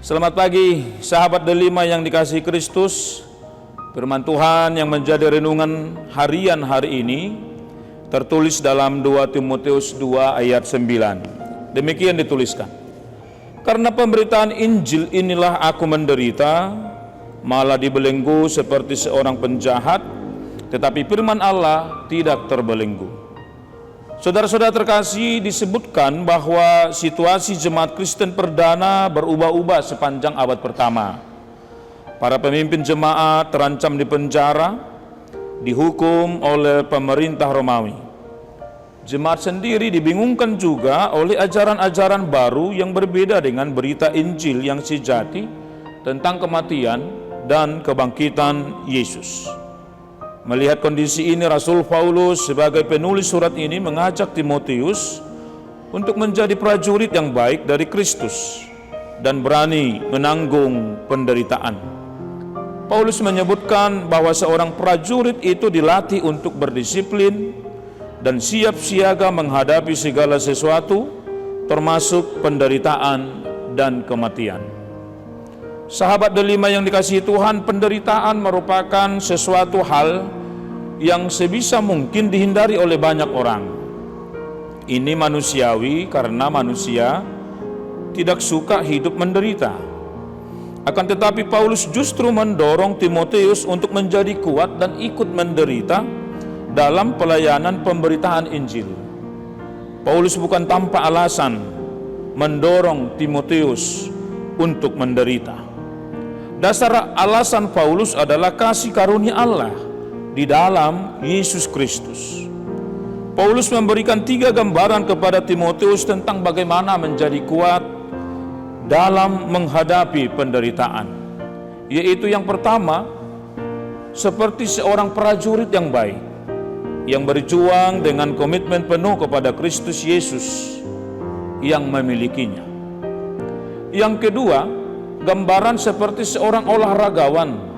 Selamat pagi, sahabat delima yang dikasihi Kristus. Firman Tuhan yang menjadi renungan harian hari ini tertulis dalam 2 Timotius 2 ayat 9. Demikian dituliskan. Karena pemberitaan Injil inilah aku menderita, malah dibelenggu seperti seorang penjahat, tetapi firman Allah tidak terbelenggu. Saudara-saudara terkasih, disebutkan bahwa situasi jemaat Kristen perdana berubah-ubah sepanjang abad pertama. Para pemimpin jemaat terancam dipenjara, dihukum oleh pemerintah Romawi. Jemaat sendiri dibingungkan juga oleh ajaran-ajaran baru yang berbeda dengan berita Injil yang sejati tentang kematian dan kebangkitan Yesus. Melihat kondisi ini, Rasul Paulus sebagai penulis surat ini mengajak Timotius untuk menjadi prajurit yang baik dari Kristus dan berani menanggung penderitaan. Paulus menyebutkan bahwa seorang prajurit itu dilatih untuk berdisiplin dan siap siaga menghadapi segala sesuatu, termasuk penderitaan dan kematian. Sahabat delima yang dikasihi Tuhan, penderitaan merupakan sesuatu hal yang sebisa mungkin dihindari oleh banyak orang. Ini manusiawi karena manusia tidak suka hidup menderita. Akan tetapi Paulus justru mendorong Timotius untuk menjadi kuat dan ikut menderita dalam pelayanan pemberitaan Injil. Paulus bukan tanpa alasan mendorong Timotius untuk menderita. Dasar alasan Paulus adalah kasih karunia Allah di dalam Yesus Kristus. Paulus memberikan 3 gambaran kepada Timotius tentang bagaimana menjadi kuat dalam menghadapi penderitaan. Yaitu yang pertama, seperti seorang prajurit yang baik, yang berjuang dengan komitmen penuh kepada Kristus Yesus yang memilikinya. Yang kedua, gambaran seperti seorang olahragawan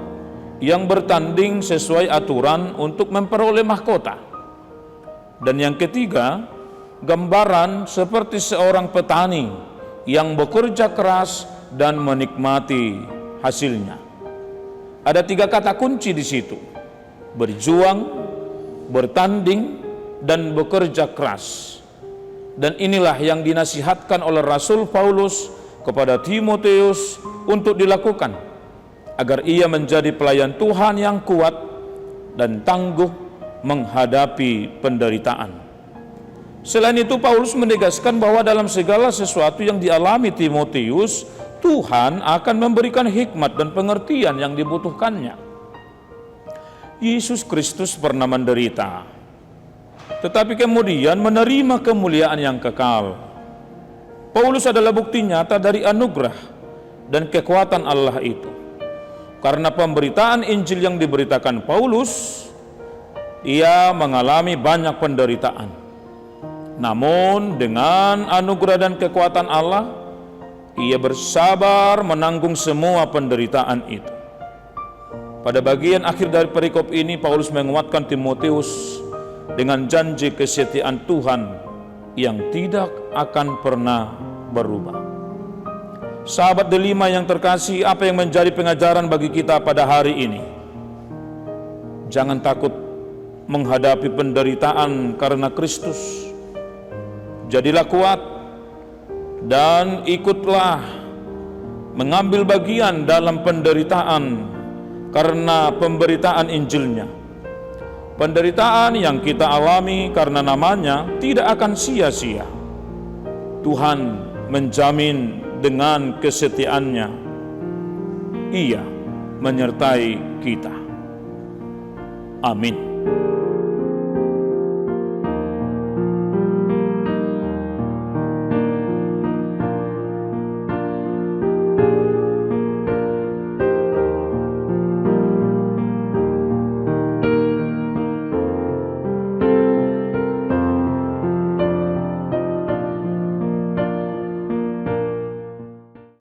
yang bertanding sesuai aturan untuk memperoleh mahkota. Dan yang ketiga, gambaran seperti seorang petani yang bekerja keras dan menikmati hasilnya. Ada 3 kata kunci di situ: berjuang, bertanding, dan bekerja keras. Dan inilah yang dinasihatkan oleh Rasul Paulus kepada Timotius untuk dilakukan agar ia menjadi pelayan Tuhan yang kuat dan tangguh menghadapi penderitaan. Selain itu, Paulus menegaskan bahwa dalam segala sesuatu yang dialami Timotius, Tuhan akan memberikan hikmat dan pengertian yang dibutuhkannya. Yesus Kristus pernah menderita, tetapi kemudian menerima kemuliaan yang kekal. Paulus adalah bukti nyata dari anugerah dan kekuatan Allah itu. Karena pemberitaan Injil yang diberitakan Paulus, ia mengalami banyak penderitaan. Namun dengan anugerah dan kekuatan Allah, ia bersabar menanggung semua penderitaan itu. Pada bagian akhir dari perikop ini, Paulus menguatkan Timotius dengan janji kesetiaan Tuhan yang tidak akan pernah berubah. Sahabat delima yang terkasih, apa yang menjadi pengajaran bagi kita pada hari ini? Jangan takut menghadapi penderitaan karena Kristus. Jadilah kuat dan ikutlah mengambil bagian dalam penderitaan karena pemberitaan Injilnya. Penderitaan yang kita alami karena namanya tidak akan sia-sia. Tuhan menjamin dengan kesetiaannya, Ia menyertai kita. Amin.